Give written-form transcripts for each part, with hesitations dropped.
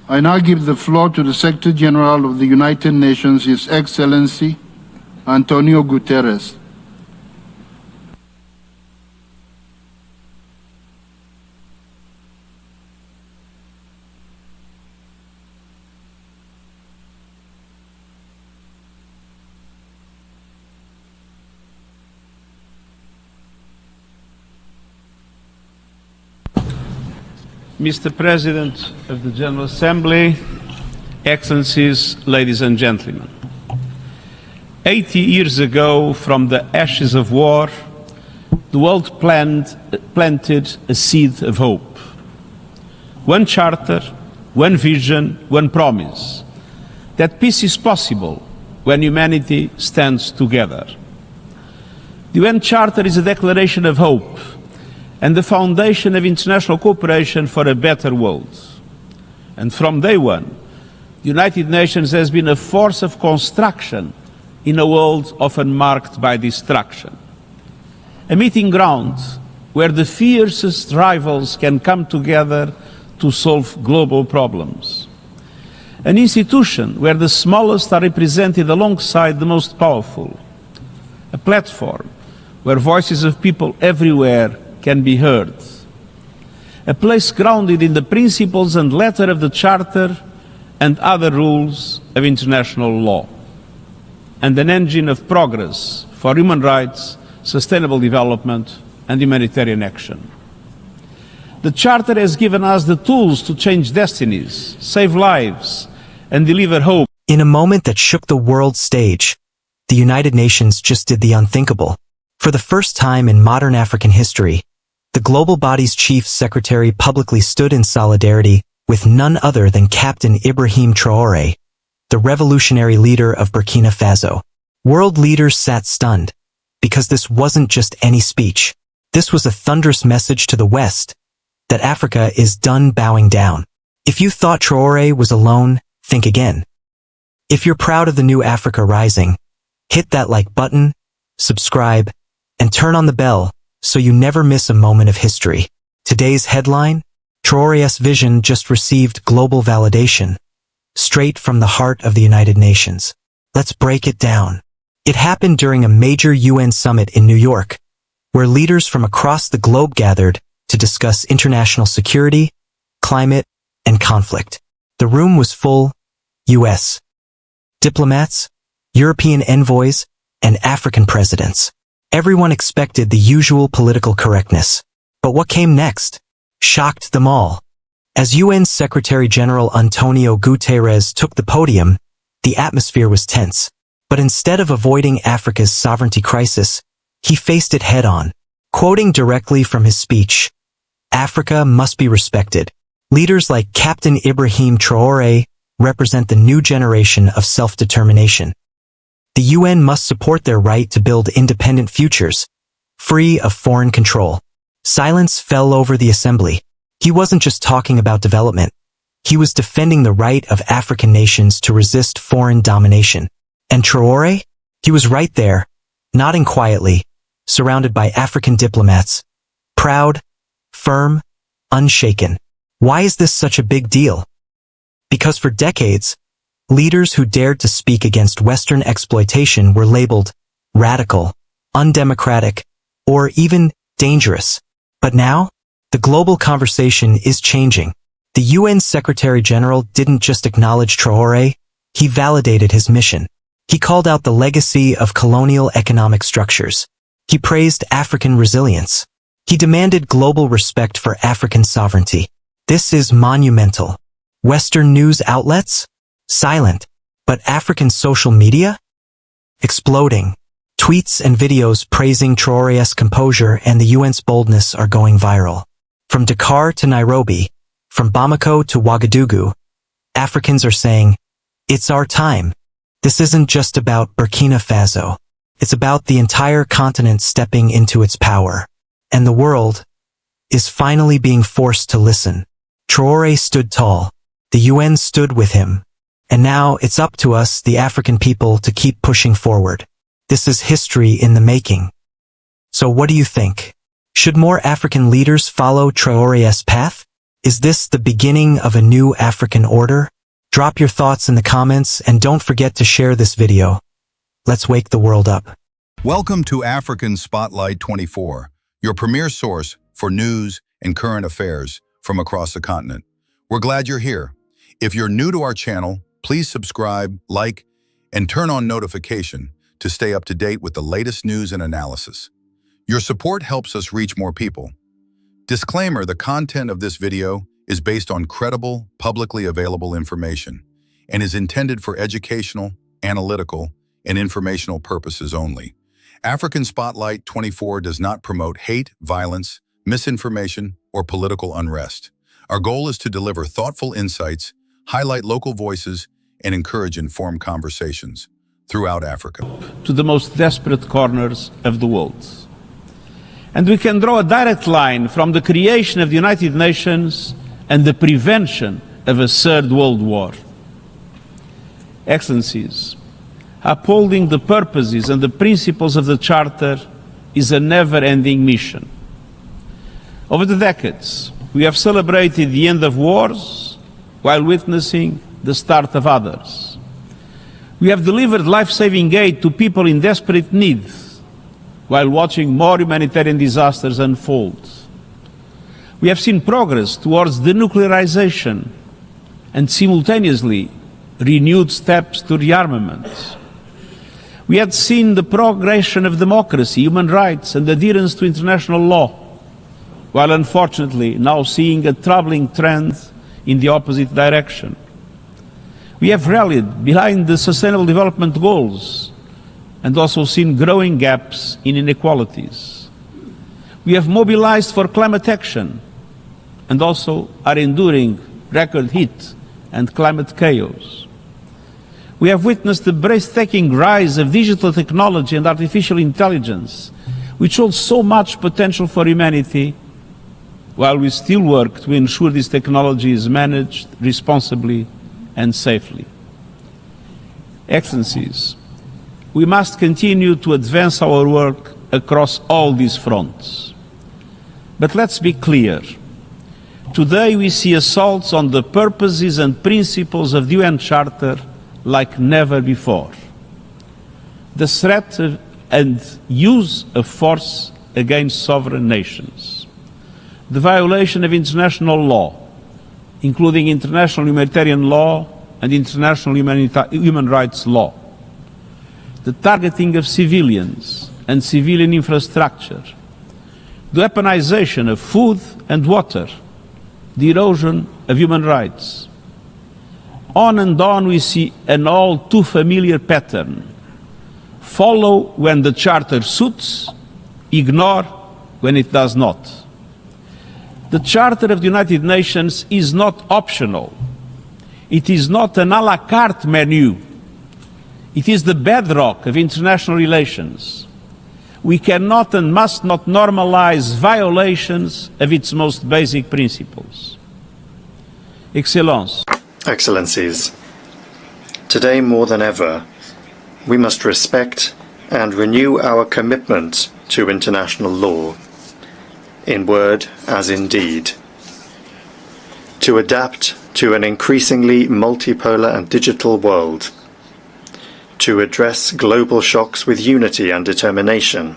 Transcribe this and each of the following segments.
I now give the floor to the Secretary-General of the United Nations, His Excellency António Guterres. Mr. President of the General Assembly, Excellencies, ladies and gentlemen. 80 years ago, from the ashes of war, the world planted a seed of hope. One charter, one vision, one promise, that peace is possible when humanity stands together. The UN Charter is a declaration of hope and the foundation of international cooperation for a better world. And from day one, the United Nations has been a force of construction in a world often marked by destruction. A meeting ground where the fiercest rivals can come together to solve global problems. An institution where the smallest are represented alongside the most powerful. A platform where voices of people everywhere can be heard. A place grounded in the principles and letter of the Charter and other rules of international law. And an engine of progress for human rights, sustainable development and humanitarian action. The Charter has given us the tools to change destinies, save lives and deliver hope. In a moment that shook the world stage, the United Nations just did the unthinkable. For the first time in modern African history, the global body's chief secretary publicly stood in solidarity with none other than Captain Ibrahim Traoré, the revolutionary leader of Burkina Faso. World leaders sat stunned, because this wasn't just any speech. This was a thunderous message to the West that Africa is done bowing down. If you thought Traoré was alone, think again. If you're proud of the new Africa rising, hit that like button, subscribe, and turn on the bell so you never miss a moment of history. Today's headline: Traoré's vision just received global validation, straight from the heart of the United Nations. Let's break it down. It happened during a major UN summit in New York, where leaders from across the globe gathered to discuss international security, climate, and conflict. The room was full: US diplomats, European envoys, and African presidents. Everyone expected the usual political correctness. But what came next shocked them all. As UN Secretary-General António Guterres took the podium, the atmosphere was tense. But instead of avoiding Africa's sovereignty crisis, he faced it head-on. Quoting directly from his speech, "Africa must be respected. Leaders like Captain Ibrahim Traoré represent the new generation of self-determination. The UN must support their right to build independent futures, free of foreign control." Silence fell over the assembly. He wasn't just talking about development. He was defending the right of African nations to resist foreign domination. And Traoré? He was right there, nodding quietly, surrounded by African diplomats. Proud, firm, unshaken. Why is this such a big deal? Because for decades, leaders who dared to speak against Western exploitation were labeled radical, undemocratic, or even dangerous. But now, the global conversation is changing. The UN Secretary-General didn't just acknowledge Traoré, he validated his mission. He called out the legacy of colonial economic structures. He praised African resilience. He demanded global respect for African sovereignty. This is monumental. Western news outlets? Silent. But African social media? Exploding. Tweets and videos praising Traoré's composure and the UN's boldness are going viral. From Dakar to Nairobi, from Bamako to Ouagadougou, Africans are saying, "It's our time." This isn't just about Burkina Faso. It's about the entire continent stepping into its power. And the world is finally being forced to listen. Traoré stood tall. The UN stood with him. And now it's up to us, the African people, to keep pushing forward. This is history in the making. So what do you think? Should more African leaders follow Traoré's path? Is this the beginning of a new African order? Drop your thoughts in the comments and don't forget to share this video. Let's wake the world up. Welcome to African Spotlight 24, your premier source for news and current affairs from across the continent. We're glad you're here. If you're new to our channel, please subscribe, like, and turn on notification to stay up to date with the latest news and analysis. Your support helps us reach more people. Disclaimer: the content of this video is based on credible, publicly available information and is intended for educational, analytical, and informational purposes only. African Spotlight 24 does not promote hate, violence, misinformation, or political unrest. Our goal is to deliver thoughtful insights, highlight local voices, and encourage informed conversations throughout Africa. To the most desperate corners of the world. And we can draw a direct line from the creation of the United Nations and the prevention of a third world war. Excellencies, upholding the purposes and the principles of the Charter is a never-ending mission. Over the decades, we have celebrated the end of wars while witnessing the start of others. We have delivered life-saving aid to people in desperate need while watching more humanitarian disasters unfold. We have seen progress towards denuclearization and simultaneously renewed steps to rearmament. We had seen the progression of democracy, human rights, and adherence to international law, while unfortunately now seeing a troubling trend in the opposite direction. We have rallied behind the Sustainable Development Goals and also seen growing gaps in inequalities. We have mobilized for climate action and also are enduring record heat and climate chaos. We have witnessed the breathtaking rise of digital technology and artificial intelligence, which holds so much potential for humanity, while we still work to ensure this technology is managed responsibly and safely. Excellencies, we must continue to advance our work across all these fronts. But let's be clear. Today we see assaults on the purposes and principles of the UN Charter like never before. The threat and use of force against sovereign nations. The violation of international law, including international humanitarian law and international human rights law. The targeting of civilians and civilian infrastructure. The weaponization of food and water. The erosion of human rights. On and on we see an all too familiar pattern. Follow when the Charter suits, ignore when it does not. The Charter of the United Nations is not optional. It is not an à la carte menu. It is the bedrock of international relations. We cannot and must not normalize violations of its most basic principles. Excellencies, today more than ever, we must respect and renew our commitment to international law, in word as in deed, to adapt to an increasingly multipolar and digital world, to address global shocks with unity and determination,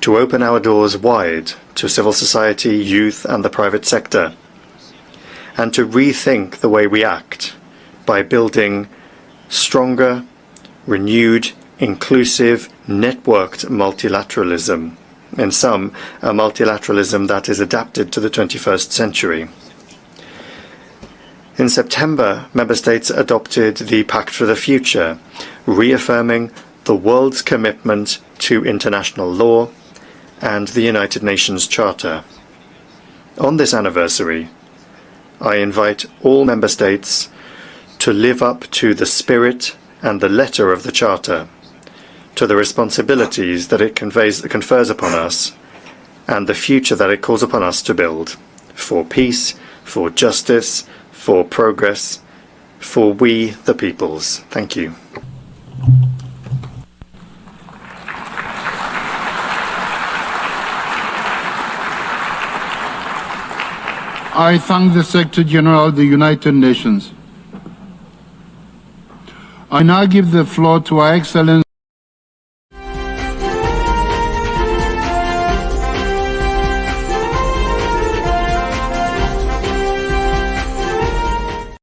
to open our doors wide to civil society, youth and the private sector, and to rethink the way we act by building stronger, renewed, inclusive, networked multilateralism, in sum, a multilateralism that is adapted to the 21st century. In September, Member States adopted the Pact for the Future, reaffirming the world's commitment to international law and the United Nations Charter. On this anniversary, I invite all Member States to live up to the spirit and the letter of the Charter, to the responsibilities that it confers upon us, and the future that it calls upon us to build, for peace, for justice, for progress, for we the peoples. Thank you. I thank the Secretary-General of the United Nations. I now give the floor to Her Excellency